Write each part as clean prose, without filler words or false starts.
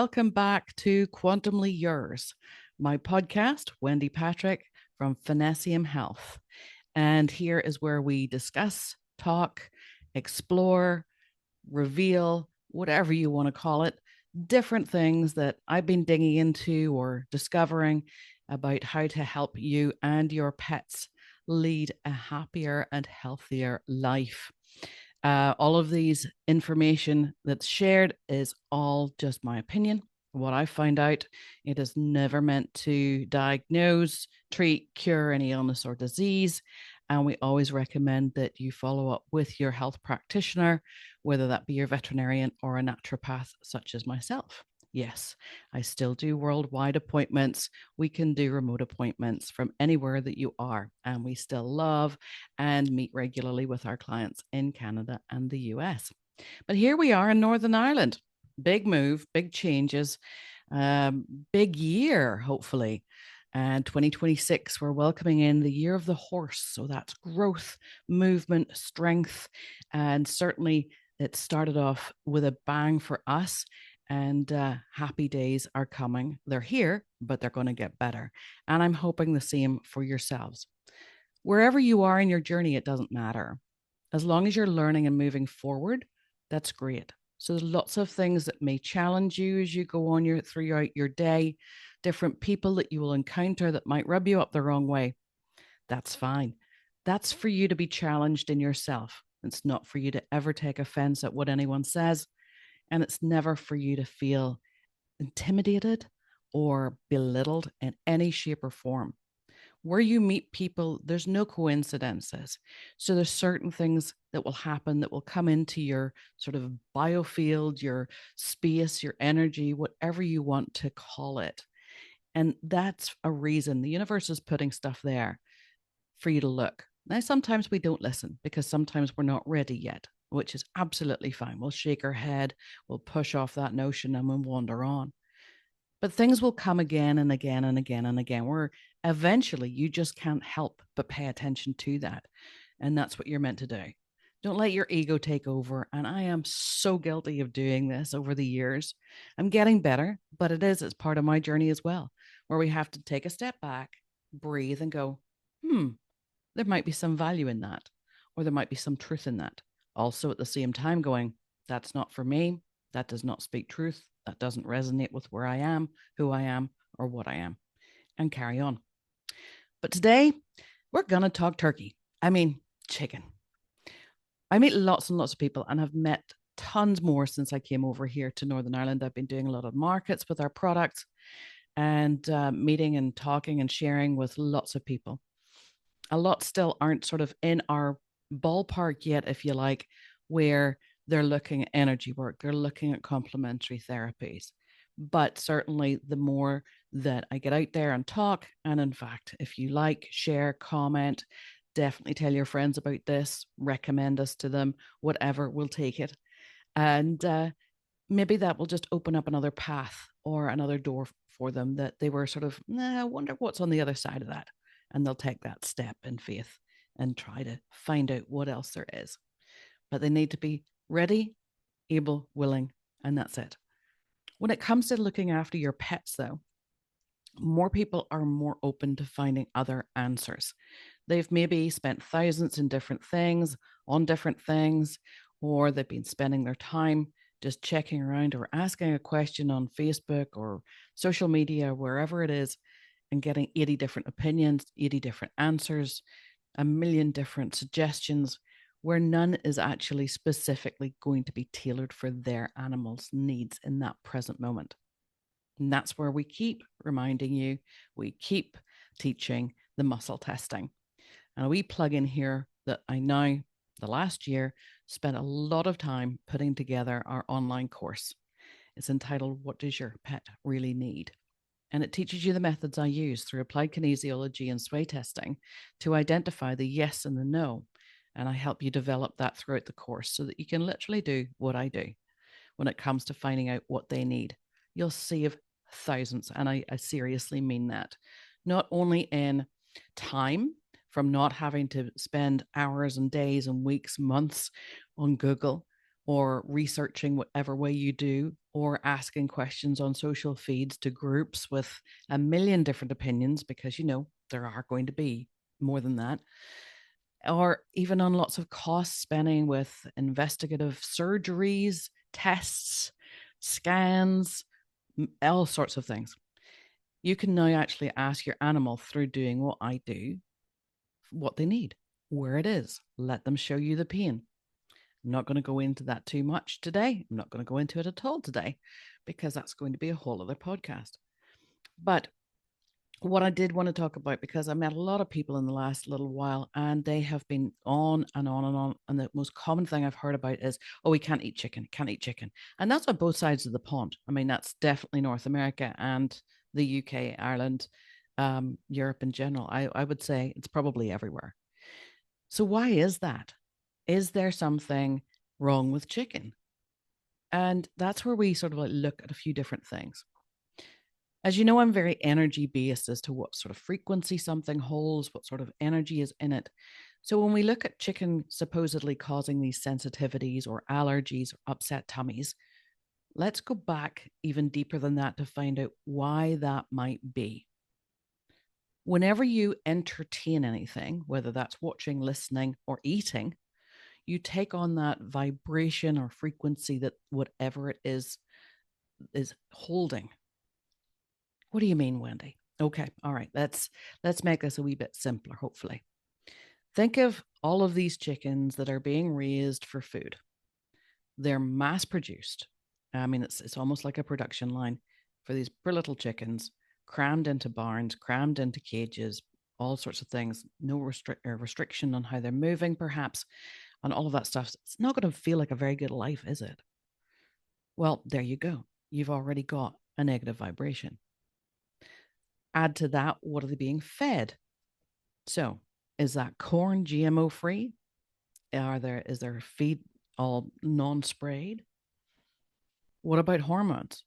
welcome back to Quantumly Yours, my podcast, Wendie Patrick from Finnessiam Health. And here is where we discuss, talk, explore, reveal, whatever you want to call it, different things that I've been digging into or discovering about how to help you and your pets lead a happier and healthier life. All of these information that's shared is all just my opinion. What I find out, it is never meant to diagnose, treat, cure any illness or disease. And we always recommend that you follow up with your health practitioner, whether that be your veterinarian or a naturopath, such as myself. Yes, I still do worldwide appointments. We can do remote appointments from anywhere that you are. And we still love and meet regularly with our clients in Canada and the US. But here we are in Northern Ireland. Big move, big changes, big year, hopefully. And 2026, we're welcoming in the year of the horse. So that's growth, movement, strength. And certainly it started off with a bang for us. And happy days are coming. They're here, but they're going to get better. And I'm hoping the same for yourselves. Wherever you are in your journey, it doesn't matter. As long as you're learning and moving forward, that's great. So there's lots of things that may challenge you as you go on throughout your day, different people that you will encounter that might rub you up the wrong way. That's fine. That's for you to be challenged in yourself. It's not for you to ever take offense at what anyone says. And it's never for you to feel intimidated or belittled in any shape or form. Where you meet people, there's no coincidences. So there's certain things that will happen that will come into your sort of biofield, your space, your energy, whatever you want to call it. And that's a reason the universe is putting stuff there for you to look. Now, sometimes we don't listen because sometimes we're not ready yet, which is absolutely fine. We'll shake our head, we'll push off that notion and we'll wander on. But things will come again and again and again and again, where eventually you just can't help but pay attention to that. And that's what you're meant to do. Don't let your ego take over. And I am so guilty of doing this over the years. I'm getting better, but it's part of my journey as well, where we have to take a step back, breathe and go, there might be some value in that, or there might be some truth in that. Also at the same time going, that's not for me. That does not speak truth. That doesn't resonate with where I am, who I am, or what I am, and carry on. But today, we're going to talk turkey. I mean, chicken. I meet lots and lots of people and have met tons more since I came over here to Northern Ireland. I've been doing a lot of markets with our products and meeting and talking and sharing with lots of people. A lot still aren't sort of in our ballpark yet, if you like, where they're looking at energy work, they're looking at complementary therapies. But certainly the more that I get out there and talk, and in fact, if you like, share, comment, definitely tell your friends about this, recommend us to them, whatever, we'll take it. And maybe that will just open up another path or another door for them that they were sort of, I wonder what's on the other side of that. And they'll take that step in faith and try to find out what else there is. But they need to be ready, able, willing, and that's it. When it comes to looking after your pets, though, more people are more open to finding other answers. They've maybe spent thousands in different things, on different things, or they've been spending their time just checking around or asking a question on Facebook or social media, wherever it is, and getting 80 different opinions, 80 different answers, a million different suggestions, where none is actually specifically going to be tailored for their animal's needs in that present moment. And that's where we keep reminding you, we keep teaching the muscle testing. And we plug in here that I now, the last year, spent a lot of time putting together our online course. It's entitled, What Does Your Pet Really Need? And it teaches you the methods I use through applied kinesiology and sway testing to identify the yes and the no. And I help you develop that throughout the course so that you can literally do what I do when it comes to finding out what they need. You'll save thousands. And I seriously mean that. Not only in time from not having to spend hours and days and weeks, months on Google, or researching whatever way you do, or asking questions on social feeds to groups with a million different opinions, because there are going to be more than that, or even on lots of cost spending with investigative surgeries, tests, scans, all sorts of things. You can now actually ask your animal, through doing what I do, what they need, where it is. Let them show you the pain. I'm not going to go into that too much today. I'm not going to go into it at all today, because that's going to be a whole other podcast. But what I did want to talk about, because I met a lot of people in the last little while, and they have been on and on and on. And the most common thing I've heard about is, oh, we can't eat chicken, can't eat chicken. And that's on both sides of the pond. I mean, that's definitely North America and the UK, Ireland, Europe in general. I would say it's probably everywhere. So why is that? Is there something wrong with chicken? And that's where we sort of look at a few different things. As you know, I'm very energy based as to what sort of frequency something holds, what sort of energy is in it. So when we look at chicken supposedly causing these sensitivities or allergies or upset tummies, let's go back even deeper than that to find out why that might be. Whenever you entertain anything, whether that's watching, listening, or eating, you take on that vibration or frequency that whatever it is holding. What do you mean, Wendie? Okay, all right. Let's make this a wee bit simpler, hopefully. Think of all of these chickens that are being raised for food. They're mass produced. I mean, it's almost like a production line for these poor little chickens, crammed into barns, crammed into cages, all sorts of things. No restriction on how they're moving, perhaps, and all of that stuff. It's not going to feel like a very good life, is it? Well, there you go. You've already got a negative vibration. Add to that, what are they being fed? So, is that corn GMO free? Is there feed all non-sprayed? What about hormones?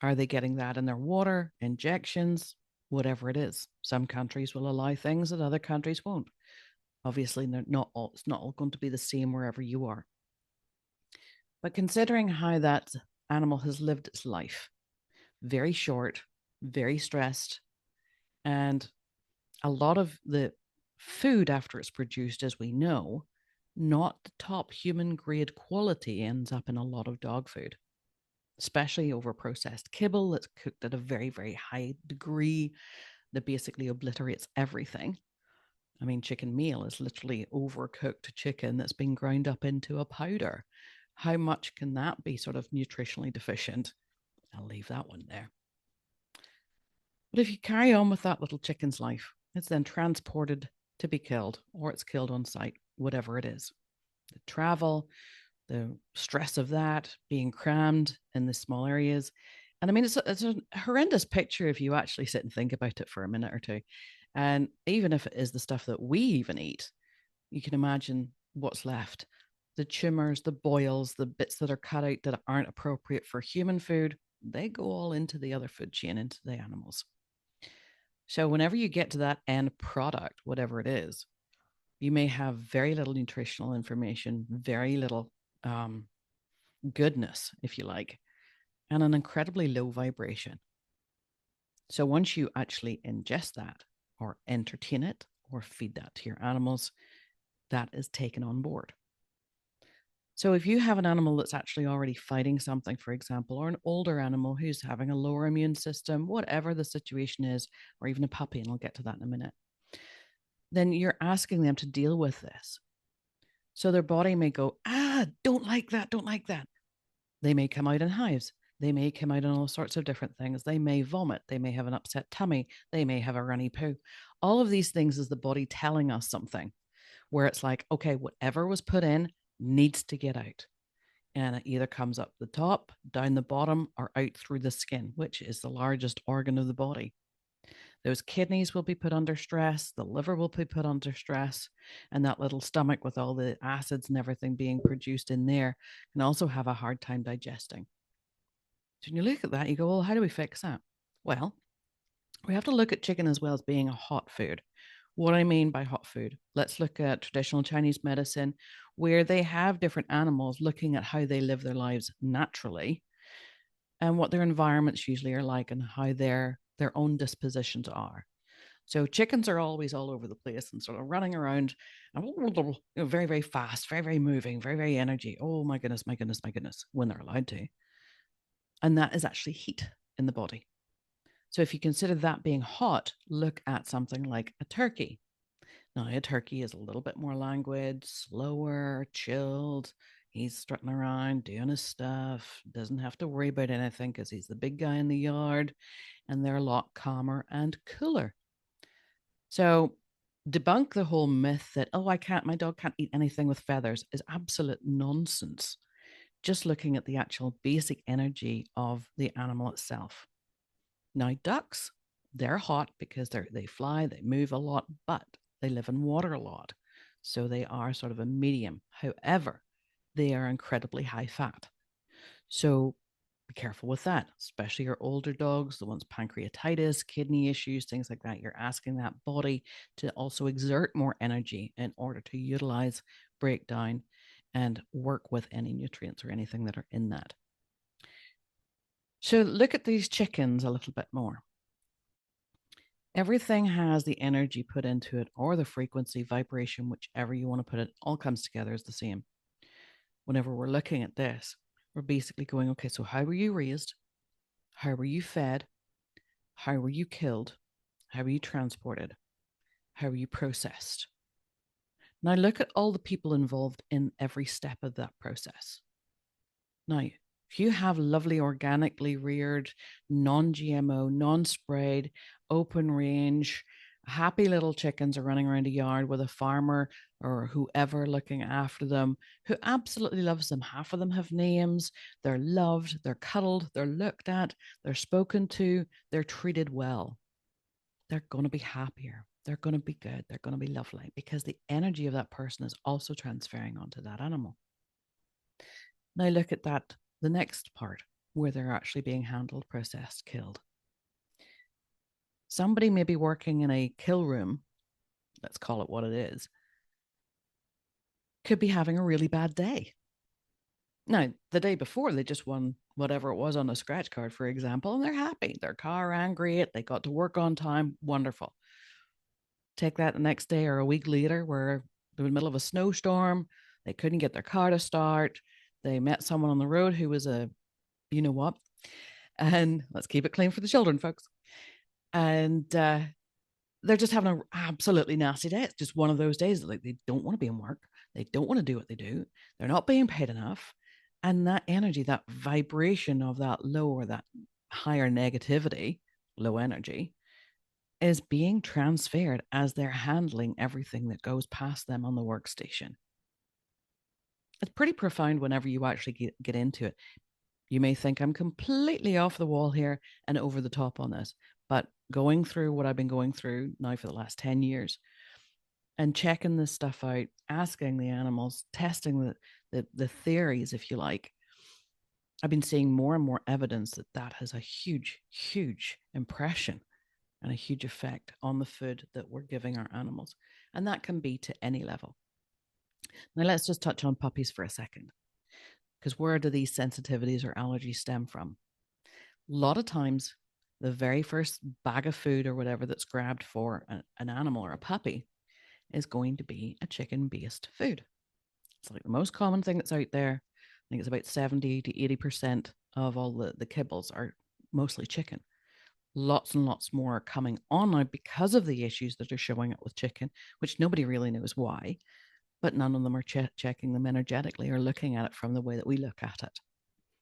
Are they getting that in their water, injections, whatever it is? Some countries will allow things that other countries won't. Obviously, it's not all going to be the same wherever you are. But considering how that animal has lived its life, very short, very stressed, and a lot of the food after it's produced, as we know, not the top human grade quality, ends up in a lot of dog food, especially over processed kibble that's cooked at a very, very high degree that basically obliterates everything. I mean, chicken meal is literally overcooked chicken that's been ground up into a powder. How much can that be sort of nutritionally deficient? I'll leave that one there. But if you carry on with that little chicken's life, it's then transported to be killed, or it's killed on site, whatever it is. The travel, the stress of that, being crammed in the small areas. And I mean, it's a horrendous picture if you actually sit and think about it for a minute or two. And even if it is the stuff that we even eat, you can imagine what's left. The tumors, the boils, the bits that are cut out that aren't appropriate for human food, they go all into the other food chain, into the animals. So whenever you get to that end product, whatever it is, you may have very little nutritional information, very little goodness, if you like, and an incredibly low vibration. So once you actually ingest that or entertain it or feed that to your animals, that is taken on board. So if you have an animal that's actually already fighting something, for example, or an older animal who's having a lower immune system, whatever the situation is, or even a puppy, and I'll get to that in a minute, then you're asking them to deal with this. So their body may go, don't like that, don't like that. They may come out in hives. They may come out in all sorts of different things. They may vomit. They may have an upset tummy. They may have a runny poo. All of these things is the body telling us something, where it's like, okay, whatever was put in needs to get out. And it either comes up the top, down the bottom, or out through the skin, which is the largest organ of the body. Those kidneys will be put under stress, the liver will be put under stress, and that little stomach with all the acids and everything being produced in there can also have a hard time digesting. So when you look at that, you go, well, how do we fix that? Well, we have to look at chicken as well as being a hot food. What I mean by hot food, let's look at traditional Chinese medicine, where they have different animals looking at how they live their lives naturally and what their environments usually are like and how their own dispositions are. So chickens are always all over the place and sort of running around, and very, very fast, very, very moving, very, very energy. Oh my goodness, my goodness, my goodness, when they're allowed to. And that is actually heat in the body. So if you consider that being hot, look at something like a turkey. Now, a turkey is a little bit more languid, slower, chilled. He's strutting around, doing his stuff, doesn't have to worry about anything because he's the big guy in the yard, and they're a lot calmer and cooler. So, debunk the whole myth that, oh, my dog can't eat anything with feathers is absolute nonsense. Just looking at the actual basic energy of the animal itself. Now, ducks, they're hot because they fly, they move a lot, but they live in water a lot. So they are sort of a medium. However, they are incredibly high fat. So be careful with that, especially your older dogs, the ones pancreatitis, kidney issues, things like that. You're asking that body to also exert more energy in order to utilize, break down, and work with any nutrients or anything that are in that. So look at these chickens a little bit more. Everything has the energy put into it, or the frequency, vibration, whichever you want to put it, all comes together as the same. Whenever we're looking at this, we're basically going, okay, so how were you raised? How were you fed? How were you killed? How were you transported? How were you processed? Now look at all the people involved in every step of that process. Now, if you have lovely, organically reared, non-GMO, non-sprayed, open range, happy little chickens are running around a yard with a farmer or whoever looking after them who absolutely loves them. Half of them have names. They're loved, they're cuddled, they're looked at, they're spoken to, they're treated well. They're going to be happier. They're going to be good. They're going to be lovely because the energy of that person is also transferring onto that animal. Now look at that, the next part where they're actually being handled, processed, killed. Somebody may be working in a kill room, let's call it what it is, could be having a really bad day. Now, the day before, they just won whatever it was on a scratch card, for example, and they're happy. Their car ran great. They got to work on time. Wonderful. Take that the next day or a week later, where they're in the middle of a snowstorm. They couldn't get their car to start. They met someone on the road who was a, you know what, and let's keep it clean for the children, folks. And they're just having an absolutely nasty day. It's just one of those days that like they don't want to be in work. They don't want to do what they do. They're not being paid enough. And that energy, that vibration of that low or that higher negativity, low energy, is being transferred as they're handling everything that goes past them on the workstation. It's pretty profound whenever you actually get into it. You may think I'm completely off the wall here and over the top on this, but going through what I've been going through now for the last 10 years and checking this stuff out, asking the animals, testing the theories, if you like, I've been seeing more and more evidence that that has a huge, huge impression and a huge effect on the food that we're giving our animals. And that can be to any level. Now, let's just touch on puppies for a second, because where do these sensitivities or allergies stem from? A lot of times, the very first bag of food or whatever that's grabbed for an animal or a puppy is going to be a chicken-based food. It's like the most common thing that's out there. I think it's about 70 to 80% of all the kibbles are mostly chicken. Lots and lots more are coming on now because of the issues that are showing up with chicken, which nobody really knows why, but none of them are checking them energetically or looking at it from the way that we look at it.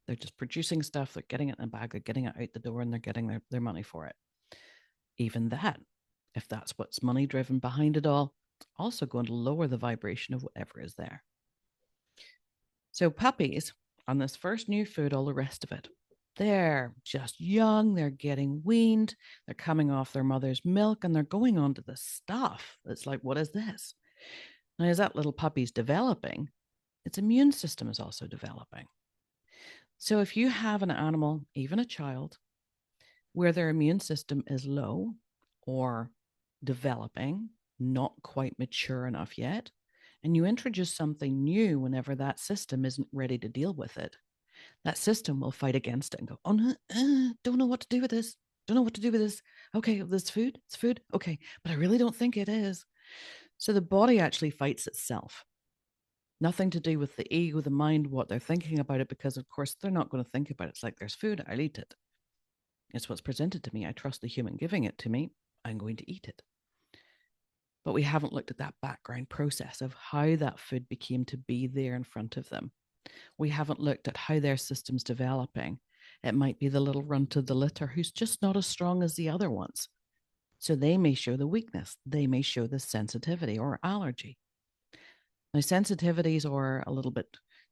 They're just producing stuff, they're getting it in a bag, they're getting it out the door, and they're getting their money for it. Even that, if that's what's money driven behind it all, it's also going to lower the vibration of whatever is there. So puppies on this first new food, all the rest of it, they're just young, they're getting weaned, they're coming off their mother's milk, and they're going on to the stuff. It's like, what is this? Now, as that little puppy's developing, its immune system is also developing. So if you have an animal, even a child, where their immune system is low or developing, not quite mature enough yet, and you introduce something new whenever that system isn't ready to deal with it, that system will fight against it and go, oh, no, don't know what to do with this. Don't know what to do with this. Okay, this food, it's food. Okay, but I really don't think it is. So the body actually fights itself. Nothing to do with the ego, the mind, what they're thinking about it, because of course they're not going to think about it. It's like there's food, I'll eat it. It's what's presented to me. I trust the human giving it to me. I'm going to eat it. But we haven't looked at that background process of how that food became to be there in front of them. We haven't looked at how their system's developing. It might be the little runt of the litter who's just not as strong as the other ones. So they may show the weakness. They may show the sensitivity or allergy. Now, sensitivities are a little bit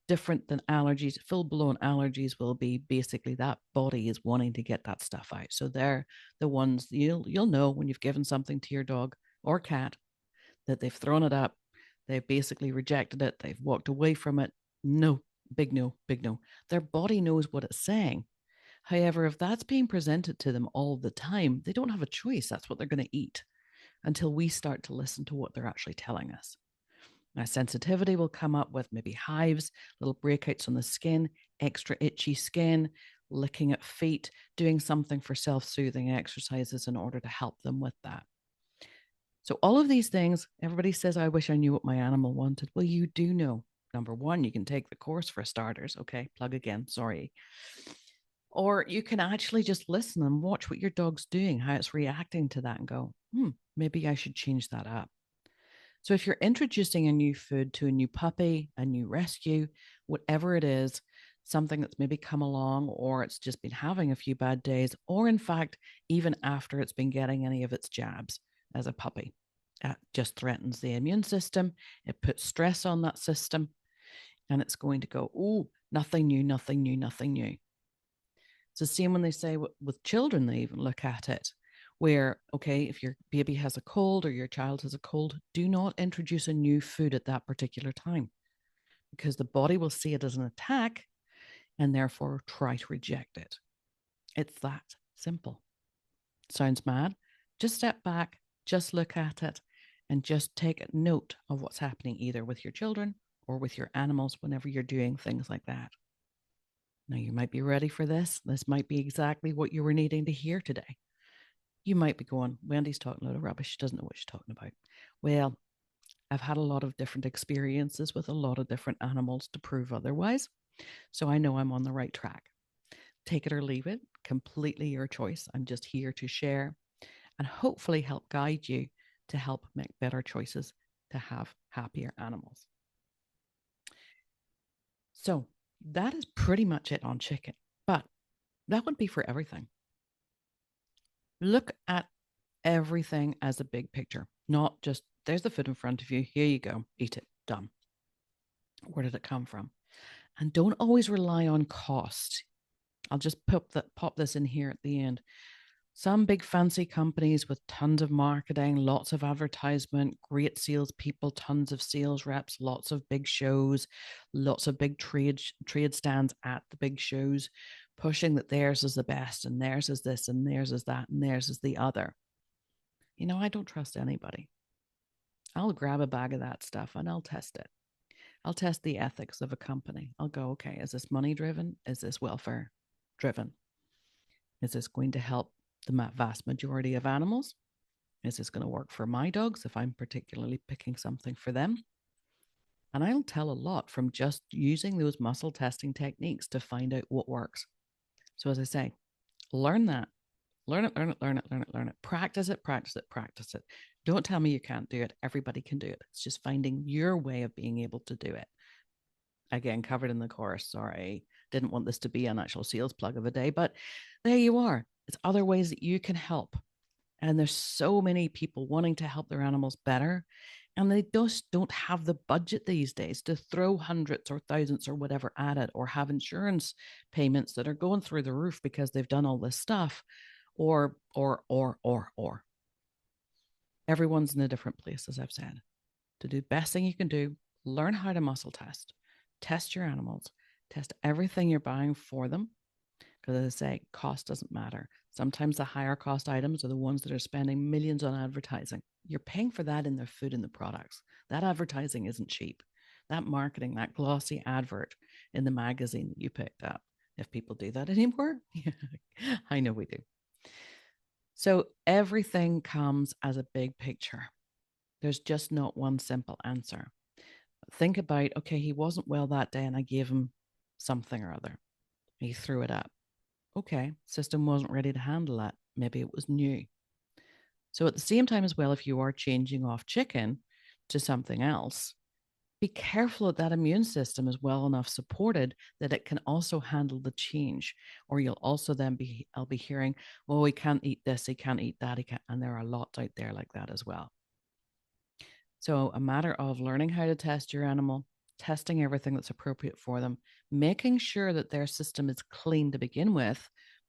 different than allergies. Full-blown allergies will be basically that body is wanting to get that stuff out. So they're the ones you'll know when you've given something to your dog or cat that they've thrown it up, they've basically rejected it, they've walked away from it. No, big no, big no. Their body knows what it's saying. However, if that's being presented to them all the time, they don't have a choice. That's what they're going to eat until we start to listen to what they're actually telling us. Now, sensitivity will come up with maybe hives, little breakouts on the skin, extra itchy skin, licking at feet, doing something for self-soothing exercises in order to help them with that. So all of these things, everybody says, I wish I knew what my animal wanted. Well, you do know. Number one, you can take the course for starters. Okay, plug again, sorry. Or you can actually just listen and watch what your dog's doing, how it's reacting to that and go, maybe I should change that up. So if you're introducing a new food to a new puppy, a new rescue, whatever it is, something that's maybe come along or it's just been having a few bad days, or in fact, even after it's been getting any of its jabs as a puppy, it just threatens the immune system. It puts stress on that system and it's going to go, oh, nothing new, nothing new, nothing new. It's the same when they say with children, they even look at it where, okay, if your baby has a cold or your child has a cold, do not introduce a new food at that particular time because the body will see it as an attack and therefore try to reject it. It's that simple. Sounds mad? Just step back, just look at it, and just take note of what's happening either with your children or with your animals whenever you're doing things like that. Now, you might be ready for this. This might be exactly what you were needing to hear today. You might be going, Wendie's talking a lot of rubbish. She doesn't know what she's talking about. Well, I've had a lot of different experiences with a lot of different animals to prove otherwise. So I know I'm on the right track. Take it or leave it, completely your choice. I'm just here to share and hopefully help guide you to help make better choices to have happier animals. So that is pretty much it on chicken, but that would be for everything. Look at everything as a big picture, not just there's the food in front of you. Here you go. Eat it. Done. Where did it come from? And don't always rely on cost. I'll just pop this in here at the end. Some big fancy companies with tons of marketing, lots of advertisement, great salespeople, tons of sales reps, lots of big shows, lots of big trade stands at the big shows, pushing that theirs is the best and theirs is this and theirs is that and theirs is the other. You know, I don't trust anybody. I'll grab a bag of that stuff and I'll test it. I'll test the ethics of a company. I'll go, okay, is this money driven? Is this welfare driven? Is this going to help the vast majority of animals? Is this going to work for my dogs if I'm particularly picking something for them? And I'll tell a lot from just using those muscle testing techniques to find out what works. So as I say, learn that. Learn it, learn it, learn it, learn it, learn it. Practice it, practice it, practice it. Don't tell me you can't do it. Everybody can do it. It's just finding your way of being able to do it. Again, covered in the course. Sorry, didn't want this to be an actual sales plug of a day, but there you are. It's other ways that you can help. And there's so many people wanting to help their animals better. And they just don't have the budget these days to throw hundreds or thousands or whatever at it, or have insurance payments that are going through the roof because they've done all this stuff. Or. Everyone's in a different place, as I've said. To do the best thing you can do, learn how to muscle test your animals, test everything you're buying for them. Because as I say, cost doesn't matter. Sometimes the higher cost items are the ones that are spending millions on advertising. You're paying for that in their food and the products. That advertising isn't cheap. That marketing, that glossy advert in the magazine that you picked up, if people do that anymore, I know we do. So everything comes as a big picture. There's just not one simple answer. Think about, okay, he wasn't well that day and I gave him something or other. He threw it up. Okay, system wasn't ready to handle that. Maybe it was new. So at the same time as well, if you are changing off chicken to something else, be careful that that immune system is well enough supported that it can also handle the change. Or you'll also then I'll be hearing, well, he can't eat this, he can't eat that, he can't, and there are lots out there like that as well. So a matter of learning how to test your animal, testing everything that's appropriate for them, making sure that their system is clean to begin with.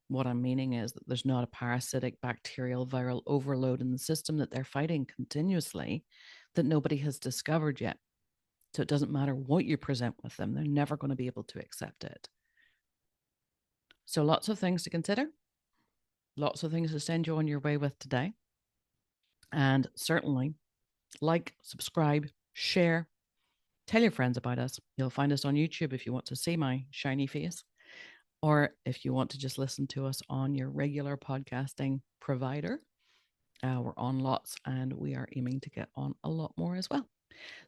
What I'm meaning is that there's not a parasitic, bacterial, viral overload in the system that they're fighting continuously that nobody has discovered yet. So it doesn't matter what you present with them, they're never going to be able to accept it. So lots of things to consider, lots of things to send you on your way with today. And certainly like, subscribe, share, tell your friends about us. You'll find us on YouTube if you want to see my shiny face, or if you want to just listen to us on your regular podcasting provider. We're on lots and we are aiming to get on a lot more as well.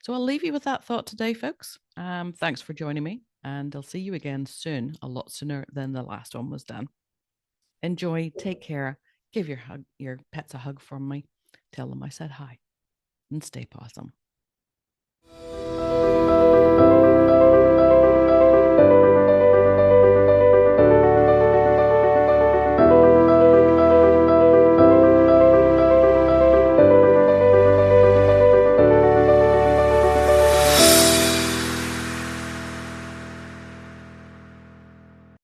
So I'll leave you with that thought today, folks. Thanks for joining me, and I'll see you again soon, a lot sooner than the last one was done. Enjoy, take care, give your pets a hug from me, tell them I said hi, and stay possum.